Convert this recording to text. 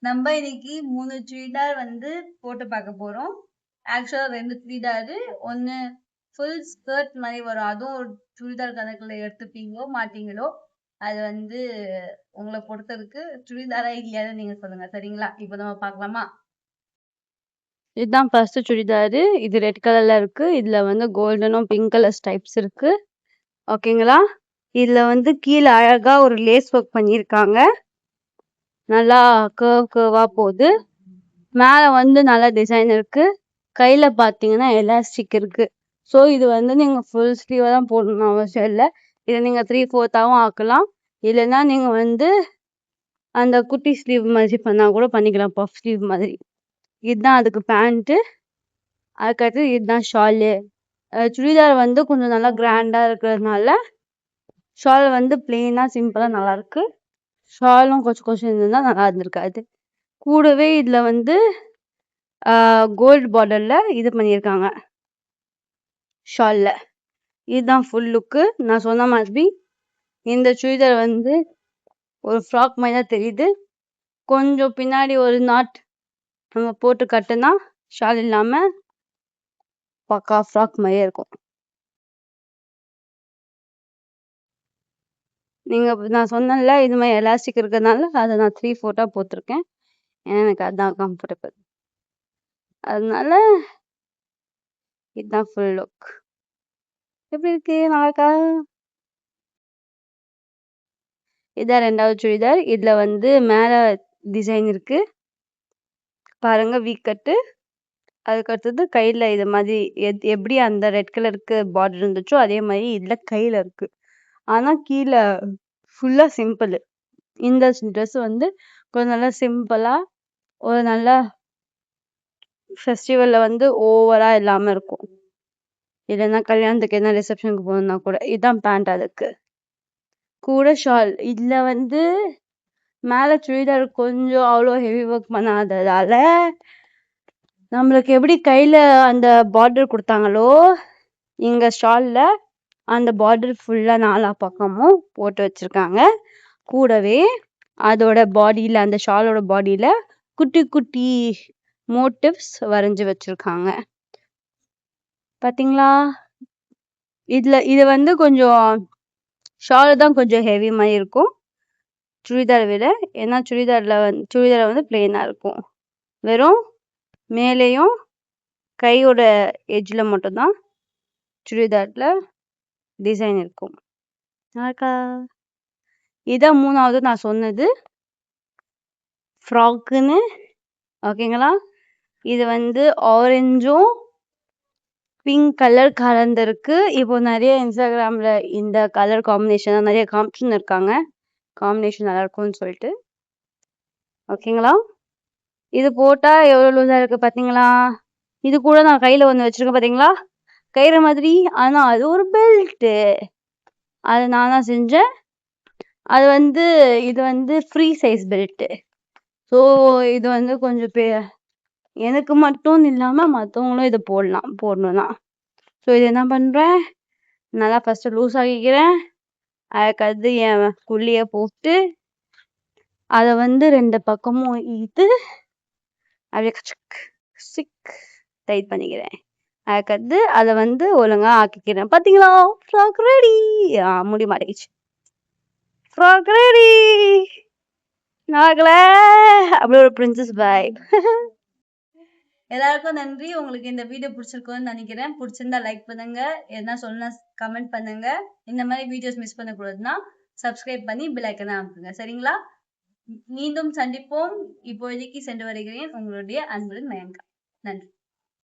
நம்ம இன்னைக்கு 3 சுடிதார் வந்து போட்டு பார்க்க போறோம். ஆக்சுவலா 2 சுடிதாரு, ஒன்னு ஃபுல் ஸ்கர்ட் மாதிரி வரும். அதுவும் ஒரு சுடிதார் கணக்குல எடுத்துப்பீங்களோ மாட்டீங்களோ அது வந்து உங்களை பொறுத்ததுக்கு. சுடிதாரா இல்லையான்னு நீங்க சொல்லுங்க, சரிங்களா? இப்போ நம்ம பார்க்கலாமா? இதுதான் ஃபர்ஸ்ட் சுடிதாரு. இது ரெட் கலர்ல இருக்கு. இதுல வந்து கோல்டனும் பிங்க் கலர் ஸ்டைப்ஸ் இருக்கு. ஓகேங்களா? இதுல வந்து கீழே அழகா ஒரு லேஸ் ஒர்க் பண்ணியிருக்காங்க. நல்லா கர்வா போகுது. மேல வந்து நல்ல டிசைன் இருக்கு. கையில பாத்தீங்கன்னா எலாஸ்டிக் இருக்கு. ஸோ இது வந்து நீங்க ஃபுல் ஸ்லீவா தான் போடணும்னு அவசியம் இல்லை. இதை நீங்க 3/4 ஆக்கலாம். இல்லைன்னா நீங்க வந்து அந்த குட்டி ஸ்லீவ் மாதிரி பண்ணா கூட பண்ணிக்கலாம், பஃப் ஸ்லீவ் மாதிரி. இதுதான் அதுக்கு பேண்ட்டு. அதுக்கடுத்து இதுதான் ஷாலு. சுடிதார் வந்து கொஞ்சம் நல்லா கிராண்டா இருக்கிறதுனால ஷால் வந்து பிளெயினா சிம்பிளா நல்லா இருக்கு. ஷாலும் கொஞ்சம் இருந்தா நல்லா இருந்திருக்காது. கூடவே இதுல வந்து கோல்டு பார்டர்ல இது பண்ணியிருக்காங்க ஷால்ல. இதுதான் ஃபுல் லுக்கு. நான் சொன்ன மாதிரி இந்த சுடிதார் வந்து ஒரு ஃப்ராக் மாதிரி தான் தெரியுது. கொஞ்சம் பின்னாடி ஒரு நாட் நம்ம போட்டு கட்டுனா ஷால் இல்லாம பக்கா ஃப்ராக் மாதிரியே இருக்கும். நான் சொன்னேன்ல இது மாதிரி எலாஸ்டிக் இருக்கிறதுனால அதை நான் 3/4 போட்டிருக்கேன். எனக்கு அதான் கம்ஃபர்டபுள். அதனால இதுதான் ஃபுல் லுக். எப்படி இருக்கு? நல்லா இருக்கா? இதான் 2வது சுடிதார். இதுல வந்து மேல டிசைன் இருக்கு பாருங்க, வீக் கட்டு. அதுக்கு அடுத்தது கையில இது மாதிரி எப்படி அந்த ரெட் கலருக்கு பார்டர் இருந்துச்சோ அதே மாதிரி இதுல கையில இருக்கு. ஆனா கீழே ஃபுல்லா சிம்பிள். இந்த ட்ரெஸ் வந்து கொஞ்சம் நல்லா சிம்பிளா ஒரு நல்ல ஃபெஸ்டிவல்ல வந்து ஓவரா இல்லாம இருக்கும். இல்லைன்னா கல்யாணத்துக்கு என்ன ரிசப்ஷனுக்கு போகணும்னா கூட. இதுதான் பேண்ட். அதுக்கு கூட ஷால். இதுல வந்து மேல சுடிதார் கொஞ்சம் அவ்வளோ ஹெவி ஒர்க் பண்ணாததால நம்மளுக்கு எப்படி கையில அந்த பார்டர் கொடுத்தாங்களோ இங்க ஷால்ல அந்த பார்டர் ஃபுல்லா 4 பக்கமும் போட்டு வச்சிருக்காங்க. கூடவே அதோட பாடியில, அந்த ஷாலோட பாடியில குட்டி குட்டி மோட்டிவ்ஸ் வரைஞ்சு வச்சிருக்காங்க. பாத்தீங்களா? இது வந்து கொஞ்சம் ஷால் தான் கொஞ்சம் ஹெவி மாதிரி இருக்கும் சுடிதார் விட. ஏன்னா சுடிதார் வந்து பிளெயினா இருக்கும். வெறும் மேலேயும் கையோட எட்ஜ்ல மட்டும்தான் சுடிதார்ல டிசைன் இருக்கும். இதான் 3வது நான் சொன்னது ஃப்ராக்குன்னு. ஓகேங்களா? இது வந்து ஆரஞ்சும் பிங்க் கலர் கலந்துருக்கு. இப்போ நிறைய இன்ஸ்டாகிராம்ல இந்த கலர் காம்பினேஷன் நிறைய காமிச்சுன்னு இருக்காங்க. காம்பினேஷன் நல்லா இருக்கும்னு சொல்லிட்டு. ஓகேங்களா? இது போட்டா எவ்வளவு லூஸா இருக்கு பாத்தீங்களா? இது கூட நான் கையில ஒண்ணு வச்சிருக்கேன் பாத்தீங்களா, கயிறு மாதிரி. ஆனா அது ஒரு பெல்ட். அது நானா செஞ்சேன். அது வந்து இது வந்து ஃப்ரீ சைஸ் பெல்ட். ஸோ இது வந்து கொஞ்சம் எனக்கு மட்டும் இல்லாம மற்றவங்களும் இதை போடணும்னா. ஸோ இது என்ன பண்றேன், நல்லா ஃபர்ஸ்ட் லூஸ் ஆகிக்கிறேன். அதுக்கடுத்து என் குள்ளிய போட்டு அதை வந்து 2 பக்கமும் இழுத்து அப்படியே டைட் பண்ணிக்கிறேன். அதுக்கடுத்து அதை வந்து ஒழுங்கா ஆக்கிக்கிறேன். பாத்தீங்களா? Frock ready. முடி மாட்டிக்கிச்சு. Frock ready. நாகல அப்படி ஒரு பிரின்சஸ் வைப். எல்லாருக்கும் நன்றி. உங்களுக்கு இந்த வீடியோ பிடிச்சிருக்கும்னு நினைக்கிறேன். பிடிச்சிருந்தா லைக் பண்ணுங்க, எதனா சொன்னா கமெண்ட் பண்ணுங்க. இந்த மாதிரி வீடியோஸ் மிஸ் பண்ணக்கூடாதுன்னா சப்ஸ்கிரைப் பண்ணி பெல் ஐக்கனை அமுக்குங்க, சரிங்களா? மீண்டும் சந்திப்போம். இப்போதைக்கு சென்று வருகிறேன். உங்களுடைய அன்புடன் மயங்கா. நன்றி.